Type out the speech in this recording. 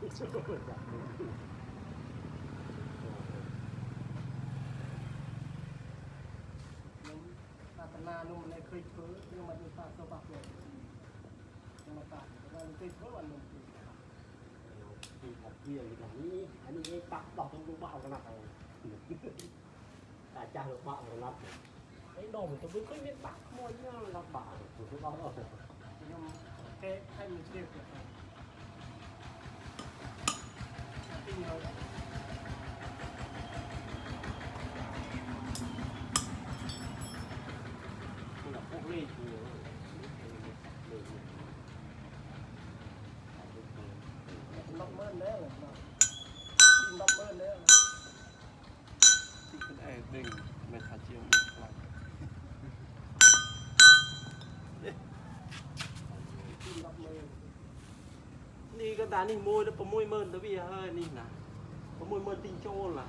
นานุ่มในเคยเพ้อยังมันมีปากตัวปากเลยยังมาปากแต่ว่าเคยเพ้อวันนึงที่ผมเที่ยวอย่างนี้อันนี้ปักดอกตรงลูกบ้ากันนะแต่จ้างลูกบ้ากันรับไอ้ดอกมันจะไม่ค่อยมีปักมวยเนี่ยรับบาถูกต้องแล้วยังแค่ให้มันเรียกแบบปิ้งเราพวกเล่ห์อยู่ล็อกเมินแล้วล็อกเมินแล้วที่คุณไอ้ดึงไม่ขาดเชียงอีกครั้งนี่ก็ตานี่มวยแล้วประมวยเมินตัวพี่เฮ้ยนี่นะประมวยเมินติงโจล่ะ